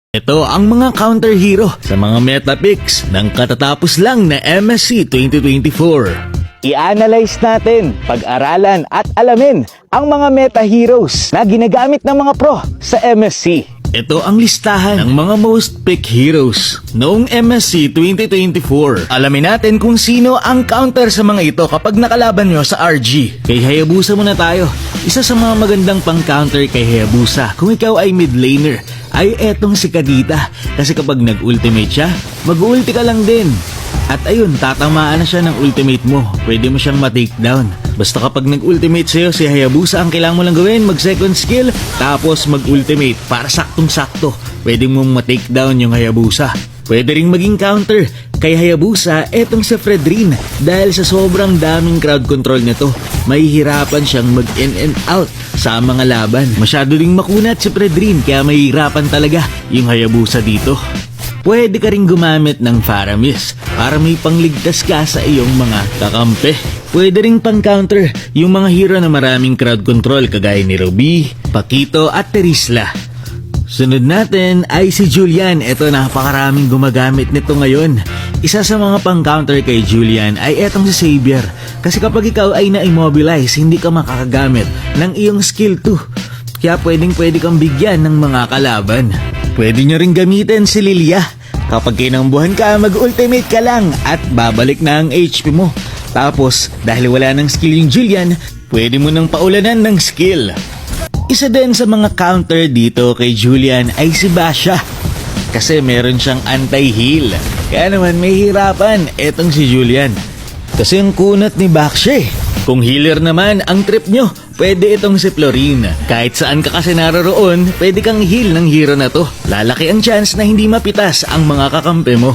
Ito ang mga counter hero sa mga meta picks ng katatapos lang na MSC 2024. I-analyze natin, pag-aralan at alamin ang mga meta heroes na ginagamit ng mga pro sa MSC. Ito ang listahan ng mga most pick heroes noong MSC 2024. Alamin natin kung sino ang counter sa mga ito kapag nakalaban nyo sa RG. Kay Hayabusa muna tayo. Isa sa mga magandang pang-counter kay Hayabusa kung ikaw ay mid laner ay etong si Kadita. Kasi kapag nag-ultimate siya, mag-ulti ka lang din. At ayun, tatamaan na siya ng ultimate mo. Pwede mo siyang ma-takedown. Basta kapag nag-ultimate sa'yo si Hayabusa, ang kailangan mo lang gawin, mag-second skill, tapos mag-ultimate para saktong-sakto. Pwede mong ma-takedown yung Hayabusa. Pwede ring maging counter kay Hayabusa etong si Fredrin. Dahil sa sobrang daming crowd control nito, mahihirapan siyang mag-in and out sa mga laban. Masyado ring makunat si Fredrin, kaya mahihirapan talaga yung Hayabusa dito. Pwede ka rin gumamit ng Faramis para may pangligtas ka sa iyong mga kakampi. Pwede rin pang-counter yung mga hero na maraming crowd control kagaya ni Ruby, Paquito at Terisla. Sunod natin ay si Julian. Ito, napakaraming gumagamit nito ngayon. Isa sa mga pang-counter kay Julian ay etong si Savior. Kasi kapag ikaw ay na-immobilize, hindi ka makakagamit ng iyong skill 2. Kaya pwede kang bigyan ng mga kalaban. Pwede nyo rin gamitin si Lilia. Kapag kinambuhan ka, mag-ultimate ka lang at babalik na ang HP mo. Tapos, dahil wala ng skill yung Julian, pwede mo nang paulanan ng skill. Isa din sa mga counter dito kay Julian ay si Basha. Kasi meron siyang anti-heal. Kaya naman may hirapan etong si Julian. Kasi ang kunat ni Bakshe. Kung healer naman ang trip nyo, pwede itong si Florine. Kahit saan ka kasi naroroon, pwede kang heal ng hero na to. Lalaki ang chance na hindi mapitas ang mga kakampi mo.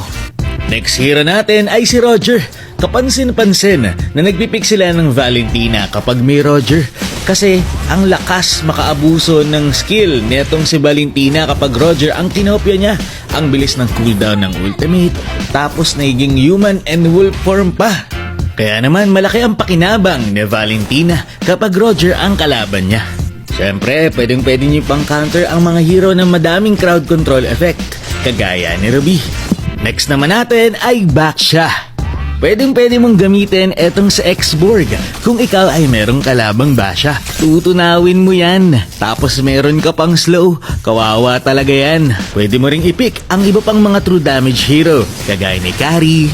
Next hero natin ay si Roger. Kapansin-pansin na nagpipick sila ng Valentina kapag may Roger. Kasi ang lakas makaabuso ng skill netong si Valentina kapag Roger ang kinopya niya. Ang bilis ng cooldown ng ultimate, tapos naging human and wolf form pa. Kaya naman malaki ang pakinabang ni Valentina kapag Roger ang kalaban niya. Siyempre, pwede niyo pang-counter ang mga hero ng madaming crowd control effect, kagaya ni Ruby. Next naman natin ay Baksha. Pwede mong gamitin etong sa X-Borg kung ikaw ay merong kalabang Basha. Tutunawin mo yan. Tapos meron ka pang slow. Kawawa talaga yan. Pwede mo ring i-pick ang iba pang mga true damage hero, kagaya ni Carry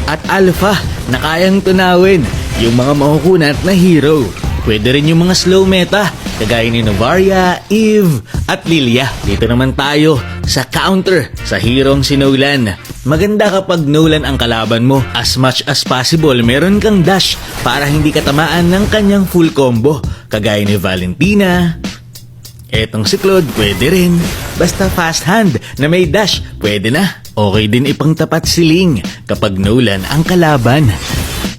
at Alpha na kayang tunawin yung mga makukunat na hero. Pwede rin yung mga slow meta kagaya ni Novaria, Eve at Lilia. Dito naman tayo sa counter sa herong si Nolan. Maganda kapag Nolan ang kalaban mo. As much as possible, meron kang dash para hindi ka tamaan ng kanyang full combo. Kagaya ni Valentina. Etong si Claude, pwede rin. Basta fast hand na may dash, pwede na. Okay din ipangtapat si Ling kapag Nolan ang kalaban.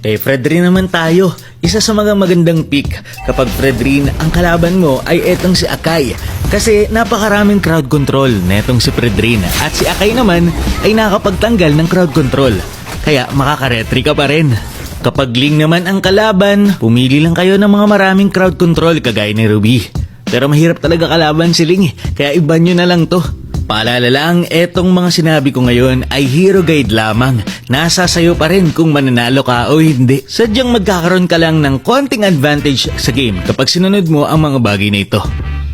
Kay Fredrin naman tayo. Isa sa mga magandang pick kapag Fredrin ang kalaban mo ay etong si Akai. Kasi napakaraming crowd control netong si Fredrin. At si Akai naman ay nakakapagtanggal ng crowd control. Kaya makakaretry ka pa rin. Kapag Ling naman ang kalaban, pumili lang kayo ng mga maraming crowd control kagaya ni Ruby. Pero mahirap talaga kalaban si Ling, kaya iba nyo na lang to. Paalala lang, etong mga sinabi ko ngayon ay hero guide lamang. Nasa sayo pa rin kung mananalo ka o hindi. Sadyang magkakaroon ka lang ng konting advantage sa game kapag sinunod mo ang mga bagay na ito.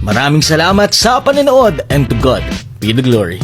Maraming salamat sa panonood and to God be the glory.